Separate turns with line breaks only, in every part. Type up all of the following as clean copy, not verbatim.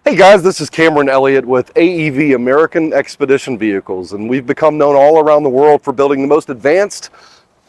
Hey guys, this is Cameron Elliott with AEV, American Expedition Vehicles, and we've become known all around the world for building the most advanced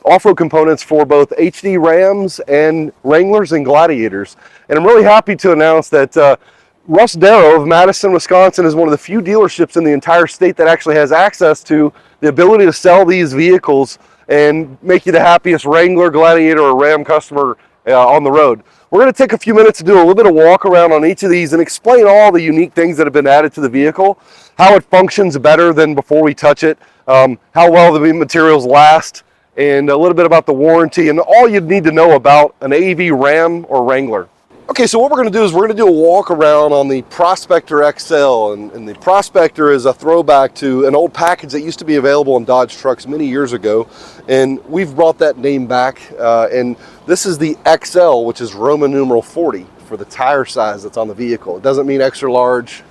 off-road components for both HD Rams and Wranglers and Gladiators. And I'm really happy to announce that Russ Darrow of Madison, Wisconsin is one of the few dealerships in the entire state that actually has access to the ability to sell these vehicles and make you the happiest Wrangler, Gladiator, or Ram customer on the road. We're going to take a few minutes to do a little bit of walk around on each of these and explain all the unique things that have been added to the vehicle, how it functions better than before we touch it, how well the materials last, and a little bit about the warranty and all you'd need to know about an AEV Ram or Wrangler. Okay, so what we're going to do is we're going to do a walk around on the Prospector XL, and the Prospector is a throwback to an old package that used to be available in Dodge trucks many years ago, and we've brought that name back, and this is the XL, which is Roman numeral 40 for the tire size that's on the vehicle. It doesn't mean extra large,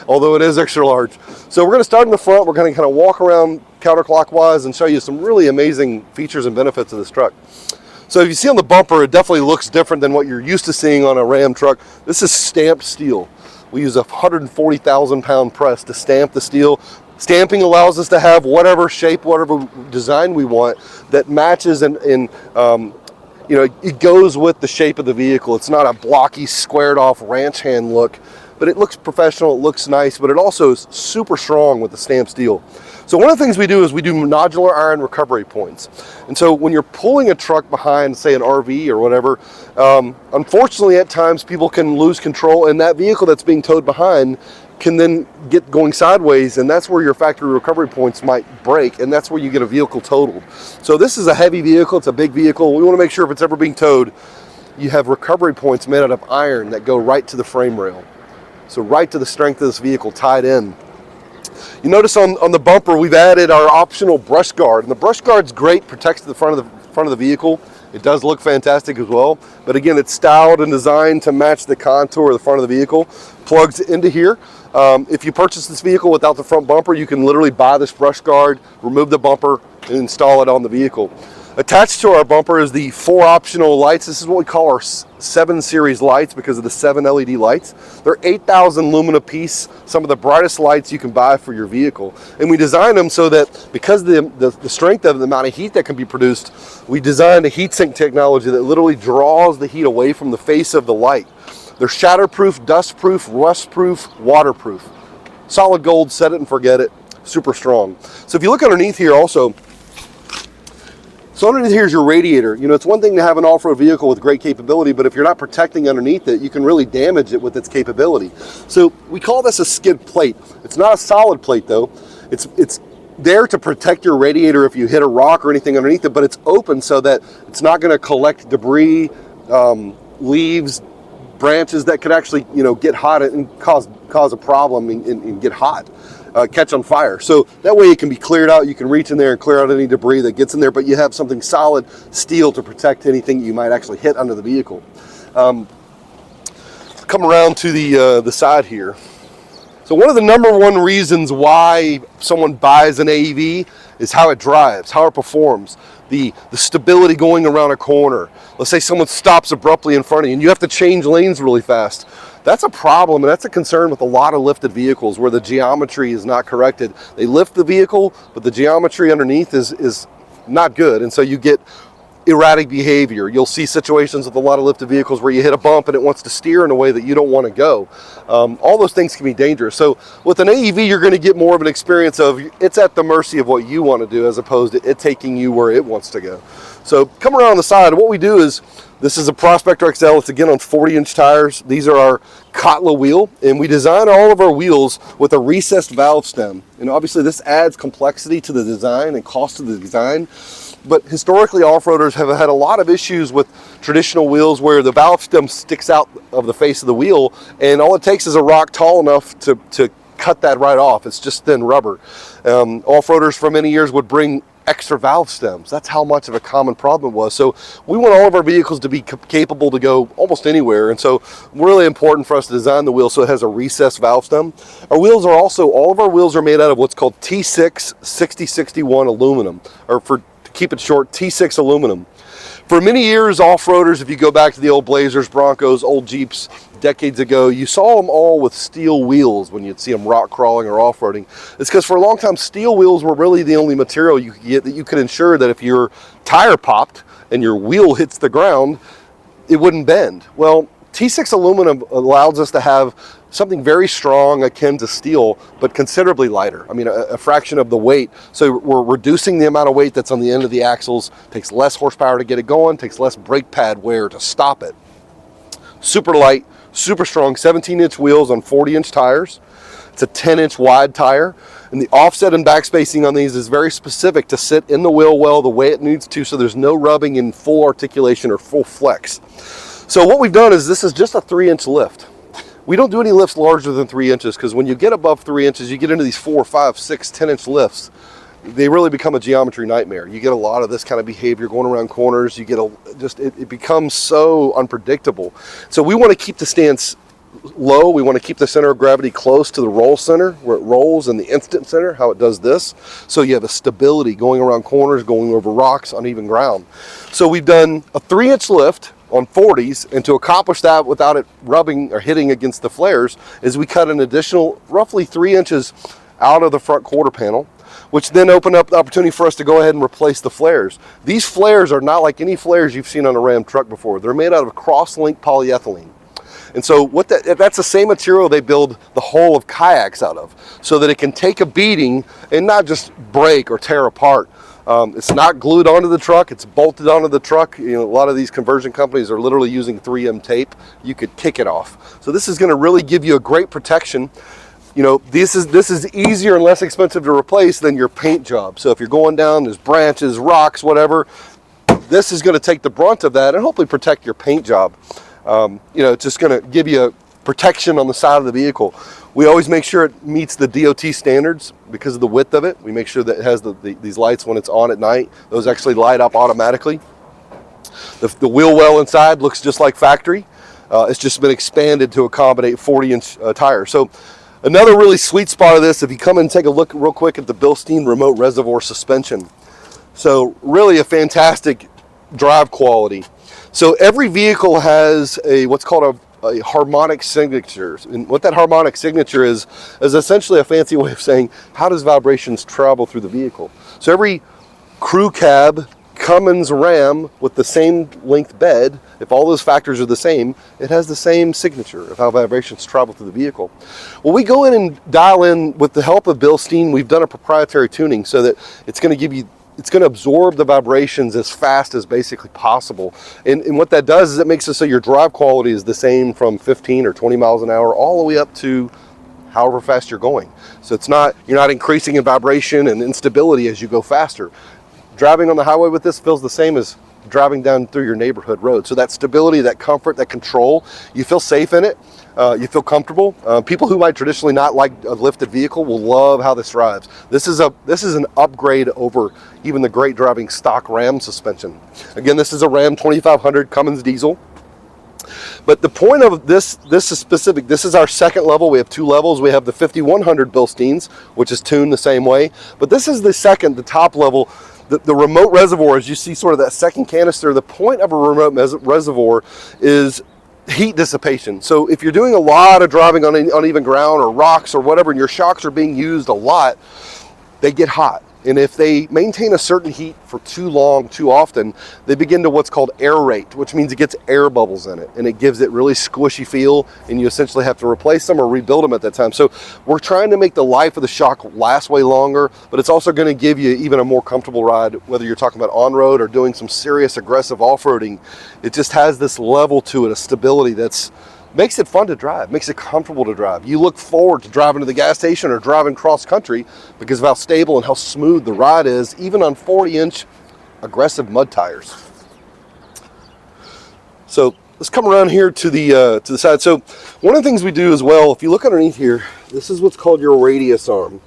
although it is extra large. So we're going to start in the front. We're going to kind of walk around counterclockwise and show you some really amazing features and benefits of this truck. So if you see on the bumper, it definitely looks different than what you're used to seeing on a Ram truck. This is stamped steel. We use a 140,000 pound press to stamp the steel. Stamping allows us to have whatever shape, whatever design we want that matches and you know, it goes with the shape of the vehicle. It's not a blocky, squared off ranch hand look, but it looks professional, it looks nice, but it also is super strong with the stamped steel. So one of the things we do is we do nodular iron recovery points. And so when you're pulling a truck behind, say an RV or whatever, unfortunately at times people can lose control and that vehicle that's being towed behind can then get going sideways, and that's where your factory recovery points might break, and that's where you get a vehicle totaled. So this is a heavy vehicle, it's a big vehicle. We want to make sure if it's ever being towed, you have recovery points made out of iron that go right to the frame rail. So right to the strength of this vehicle tied in. You notice on the bumper we've added our optional brush guard, and the brush guard's great, protects the front of the vehicle. It does look fantastic as well, but again, it's styled and designed to match the contour of the front of the vehicle. Plugs into here. If you purchase this vehicle without the front bumper, you can literally buy this brush guard, remove the bumper, and install it on the vehicle. Attached to our bumper is the 4 optional lights. This is what we call our 7 series lights because of the 7 LED lights. They're 8,000 lumen a piece, some of the brightest lights you can buy for your vehicle. And we designed them so that because of the strength of the amount of heat that can be produced, we designed a heat sink technology that literally draws the heat away from the face of the light. They're shatterproof, dustproof, rustproof, waterproof. Solid gold, set it and forget it, super strong. So if you look underneath here also, so underneath here is your radiator. You know, it's one thing to have an off-road vehicle with great capability, but if you're not protecting underneath it, you can really damage it with its capability. So we call this a skid plate. It's not a solid plate though. It's there to protect your radiator if you hit a rock or anything underneath it, but it's open so that it's not going to collect debris, leaves, branches that could actually, you know, get hot and cause a problem and get hot. Catch on fire. So that way it can be cleared out. You can reach in there and clear out any debris that gets in there, but you have something solid steel to protect anything you might actually hit under the vehicle. Come around to the side here. So one of the #1 reasons why someone buys an AEV is how it drives, how it performs, the stability going around a corner. Let's say someone stops abruptly in front of you and you have to change lanes really fast. That's a problem, and that's a concern with a lot of lifted vehicles where the geometry is not corrected. They lift the vehicle, but the geometry underneath is not good, and so you get erratic behavior. You'll see situations with a lot of lifted vehicles where you hit a bump and it wants to steer in a way that you don't want to go. All those things can be dangerous. So with an AEV, you're going to get more of an experience of it's at the mercy of what you want to do as opposed to it taking you where it wants to go. So come around the side, what we do is, this is a Prospector XL. It's again on 40-inch tires. These are our Kotla wheel, and we design all of our wheels with a recessed valve stem. And obviously this adds complexity to the design and cost to the design. But historically, off-roaders have had a lot of issues with traditional wheels where the valve stem sticks out of the face of the wheel, and all it takes is a rock tall enough to cut that right off. It's just thin rubber. Off-roaders for many years would bring extra valve stems. That's how much of a common problem it was. So we want all of our vehicles to be capable to go almost anywhere, and so really important for us to design the wheel so it has a recessed valve stem. Our wheels are also, all of our wheels are made out of what's called T6 6061 aluminum, or for to keep it short, T6 aluminum. For many years, off-roaders, if you go back to the old Blazers, Broncos, old Jeeps, decades ago, you saw them all with steel wheels when you'd see them rock crawling or off-roading. It's because for a long time, steel wheels were really the only material you could get that you could ensure that if your tire popped and your wheel hits the ground, it wouldn't bend. Well, T6 aluminum allows us to have something very strong akin to steel, but considerably lighter. I mean, a fraction of the weight. So we're reducing the amount of weight that's on the end of the axles, takes less horsepower to get it going, takes less brake pad wear to stop it. Super light, super strong, 17-inch wheels on 40-inch tires. It's a 10-inch wide tire. And the offset and backspacing on these is very specific to sit in the wheel well the way it needs to, so there's no rubbing in full articulation or full flex. So what we've done is this is just a 3-inch lift. We don't do any lifts larger than 3 inches because when you get above 3 inches, you get into these 4, 5, 6, 10-inch lifts. They really become a geometry nightmare. You get a lot of this kind of behavior going around corners. You get it becomes so unpredictable. So we want to keep the stance low. We want to keep the center of gravity close to the roll center where it rolls, and the instant center, how it does this. So you have a stability going around corners, going over rocks, uneven ground. So we've done a 3-inch lift on 40s, and to accomplish that without it rubbing or hitting against the flares is we cut an additional roughly 3 inches out of the front quarter panel, which then opened up the opportunity for us to go ahead and replace the flares. These flares are not like any flares you've seen on a Ram truck before. They're made out of cross-linked polyethylene. And so that's the same material they build the hull of kayaks out of, so that it can take a beating and not just break or tear apart. It's not glued onto the truck, it's bolted onto the truck. You know, a lot of these conversion companies are literally using 3M tape. You could kick it off. So this is going to really give you a great protection. You know, this is easier and less expensive to replace than your paint job. So if you're going down, there's branches, rocks, whatever, this is going to take the brunt of that and hopefully protect your paint job. You know, it's just going to give you a protection on the side of the vehicle. We always make sure it meets the DOT standards because of the width of it. We make sure that it has these lights when it's on at night. Those actually light up automatically. The wheel well inside looks just like factory. It's just been expanded to accommodate 40-inch tires. So another really sweet spot of this, if you come and take a look real quick at the Bilstein remote reservoir suspension. So really a fantastic drive quality. So every vehicle has what's called a harmonic signature, and what that harmonic signature is essentially a fancy way of saying how does vibrations travel through the vehicle. So every crew cab Cummins Ram with the same length bed, if all those factors are the same, it has the same signature of how vibrations travel through the vehicle. Well, we go in and dial in with the help of Bilstein. We've done a proprietary tuning so that it's going to absorb the vibrations as fast as basically possible. And what that does is it makes it so your drive quality is the same from 15 or 20 miles an hour all the way up to however fast you're going. So you're not increasing in vibration and instability as you go faster. Driving on the highway with this feels the same as driving down through your neighborhood road. So that stability, that comfort, that control, you feel safe in it. You feel comfortable. People who might traditionally not like a lifted vehicle will love how this drives. This is an upgrade over even the great driving stock Ram suspension. Again, this is a Ram 2500 Cummins diesel. But the point of this is specific. This is our second level. We have 2 levels. We have the 5100 Bilsteins, which is tuned the same way. But this is the top level. The remote reservoir, as you see sort of that second canister, the point of a remote reservoir is heat dissipation. So if you're doing a lot of driving on uneven ground or rocks or whatever, and your shocks are being used a lot, they get hot. And if they maintain a certain heat for too long, too often, they begin to what's called aerate, which means it gets air bubbles in it, and it gives it really squishy feel, and you essentially have to replace them or rebuild them at that time. So we're trying to make the life of the shock last way longer, but it's also going to give you even a more comfortable ride, whether you're talking about on-road or doing some serious aggressive off-roading. It just has this level to it, a stability that's makes it fun to drive, makes it comfortable to drive. You look forward to driving to the gas station or driving cross country because of how stable and how smooth the ride is, even on 40-inch aggressive mud tires. So let's come around here to the side. So one of the things we do as well, if you look underneath here, this is what's called your radius arm.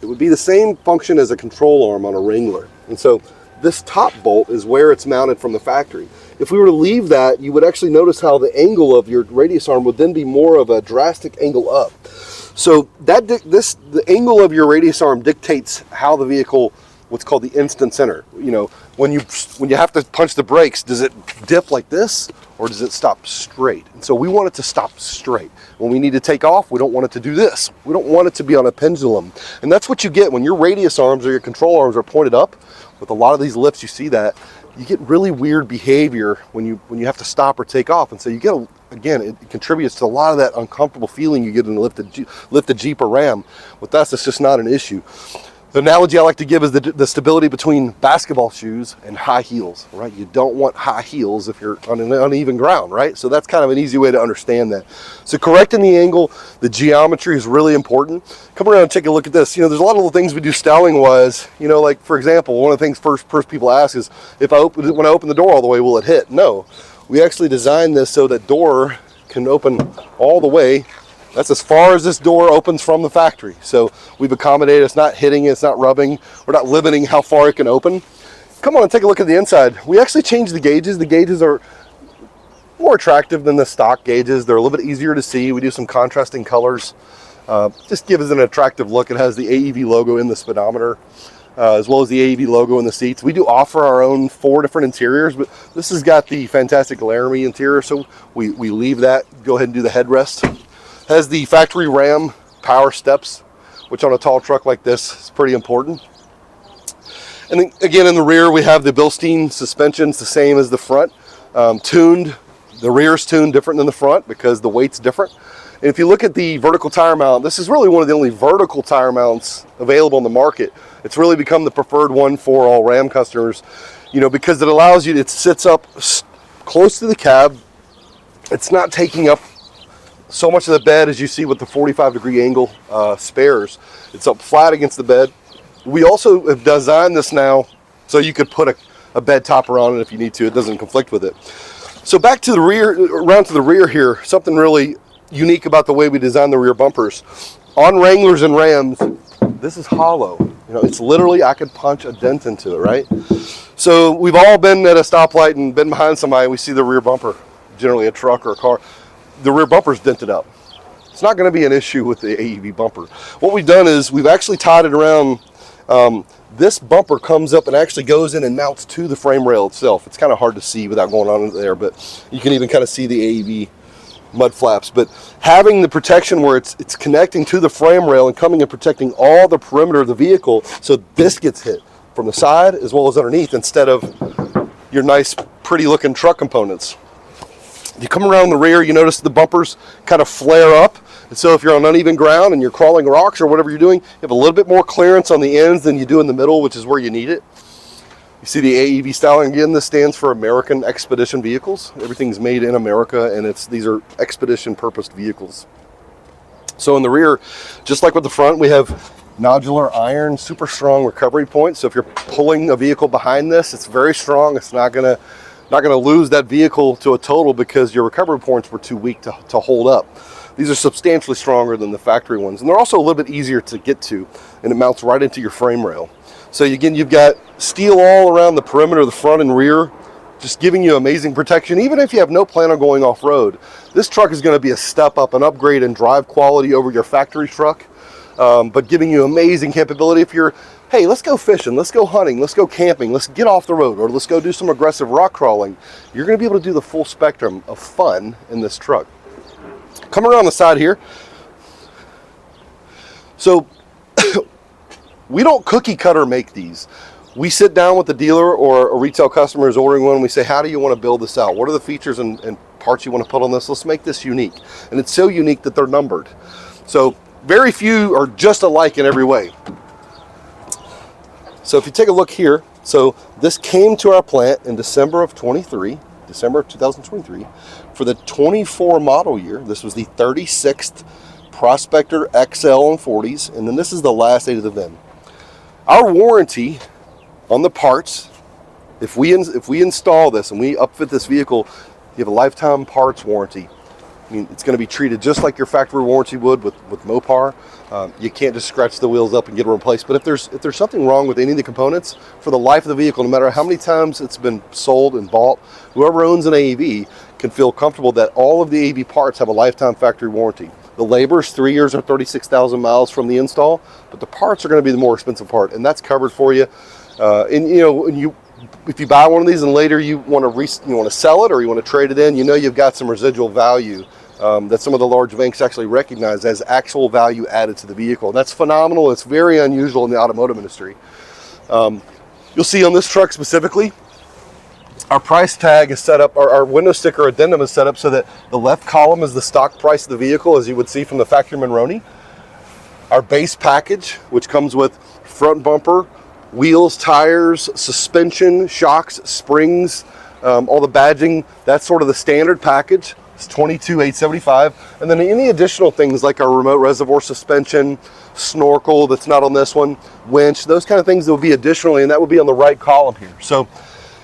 It would be the same function as a control arm on a Wrangler. And so this top bolt is where it's mounted from the factory. If we were to leave that, you would actually notice how the angle of your radius arm would then be more of a drastic angle up. So the angle of your radius arm dictates how the vehicle what's called the instant center. You know, when you have to punch the brakes, does it dip like this or does it stop straight? And so we want it to stop straight. When we need to take off, we don't want it to do this. We don't want it to be on a pendulum. And that's what you get when your radius arms or your control arms are pointed up. With a lot of these lifts, you see that. You get really weird behavior when you have to stop or take off. And so you get, again, it contributes to a lot of that uncomfortable feeling you get in a lifted Jeep or Ram. With us, it's just not an issue. The analogy I like to give is the stability between basketball shoes and high heels, right? You don't want high heels if you're on an uneven ground, right? So that's kind of an easy way to understand that. So correcting the angle, the geometry is really important. Come around and take a look at this. You know, there's a lot of little things we do styling-wise. You know, like, for example, one of the things first people ask is, when I open the door all the way, will it hit? No. We actually designed this so that door can open all the way. That's as far as this door opens from the factory. So we've accommodated, it's not hitting, it's not rubbing, we're not limiting how far it can open. Come on and take a look at the inside. We actually changed the gauges. The gauges are more attractive than the stock gauges. They're a little bit easier to see. We do some contrasting colors. Just gives it an attractive look. It has the AEV logo in the speedometer, as well as the AEV logo in the seats. We do offer our own 4 different interiors, but this has got the fantastic Laramie interior, so we leave that, go ahead and do the headrest. Has the factory Ram power steps, which on a tall truck like this is pretty important. And then again, in the rear, we have the Bilstein suspensions, the same as the front. Tuned, the rear's tuned different than the front because the weight's different. And if you look at the vertical tire mount, this is really one of the only vertical tire mounts available on the market. It's really become the preferred one for all Ram customers, you know, because it allows you, it sits up close to the cab. It's not taking up so much of the bed as you see with the 45-degree angle spares. It's up flat against the bed. We also have designed this now so you could put a bed topper on it if you need to. It doesn't conflict with it. So back to the rear, around to the rear here, something really unique about the way we designed the rear bumpers. On Wranglers and Rams, this is hollow. You know, it's literally, I could punch a dent into it, right? So we've all been at a stoplight and been behind somebody, and we see the rear bumper, generally a truck or a car. The rear bumper's dented up. It's not going to be an issue with the AEV bumper. What we've done is we've actually tied it around. This bumper comes up and actually goes in and mounts to the frame rail itself. It's kind of hard to see without going on there, but you can even kind of see the AEV mud flaps. But having the protection where it's connecting to the frame rail and coming and protecting all the perimeter of the vehicle, so this gets hit from the side as well as underneath instead of your nice, pretty looking truck components. You come around the rear, you notice the bumpers kind of flare up. And so if you're on uneven ground and you're crawling rocks or whatever you're doing, you have a little bit more clearance on the ends than you do in the middle, which is where you need it. You see the AEV styling again. This stands for American Expedition Vehicles. Everything's made in America, and these are expedition purposed vehicles. So in the rear, just like with the front, we have nodular iron, super strong recovery points. So if you're pulling a vehicle behind this, it's very strong. It's not gonna lose that vehicle to a total because your recovery points were too weak to hold up. These are substantially stronger than the factory ones. And they're also a little bit easier to get to, and it mounts right into your frame rail. So again, you've got steel all around the perimeter of the front and rear, just giving you amazing protection. Even if you have no plan on going off-road, this truck is gonna be a step up, an upgrade in drive quality over your factory truck, but giving you amazing capability if you're, hey, let's go fishing, let's go hunting, let's go camping, let's get off the road, or let's go do some aggressive rock crawling. You're gonna be able to do the full spectrum of fun in this truck. Come around the side here. So we don't cookie cutter make these. We sit down with the dealer or a retail customer is ordering one, and we say, how do you want to build this out? What are the features and parts you want to put on this? Let's make this unique. And it's so unique that they're numbered. So very few are just alike in every way. So if you take a look here, so this came to our plant in December of 2023 for the 24 model year. This was the 36th Prospector XL and 40s, and then this is the last 8 of the VIN. Our warranty on the parts, if we install this and we upfit this vehicle, you have a lifetime parts warranty. I mean, it's going to be treated just like your factory warranty would with Mopar. You can't just scratch the wheels up and get it replaced. But if there's something wrong with any of the components, for the life of the vehicle, no matter how many times it's been sold and bought, whoever owns an AEV can feel comfortable that all of the AEV parts have a lifetime factory warranty. The labor is 3 years or 36,000 miles from the install, but the parts are going to be the more expensive part, and that's covered for you. And you know, if you buy one of these and later you want to sell it or you want to trade it in, you know you've got some residual value that some of the large banks actually recognize as actual value added to the vehicle. And that's phenomenal. It's very unusual in the automotive industry. You'll see on this truck specifically, our price tag is set up, our window sticker addendum is set up so that the left column is the stock price of the vehicle, as you would see from the factory Monroney. Our base package, which comes with front bumper, wheels, tires, suspension, shocks, springs, all the badging, that's sort of the standard package. It's $22,875. And then any additional things like our remote reservoir suspension, snorkel that's not on this one, winch, those kind of things that will be additionally, and that will be on the right column here. So,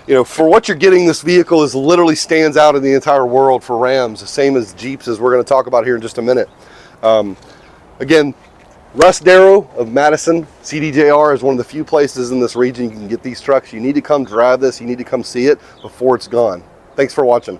you know, for what you're getting, this vehicle is literally stands out in the entire world for Rams, the same as Jeeps, as we're going to talk about here in just a minute. Again, Russ Darrow of Madison CDJR is one of the few places in this region you can get these trucks. You need to come drive this. You need to come see it before it's gone. Thanks for watching.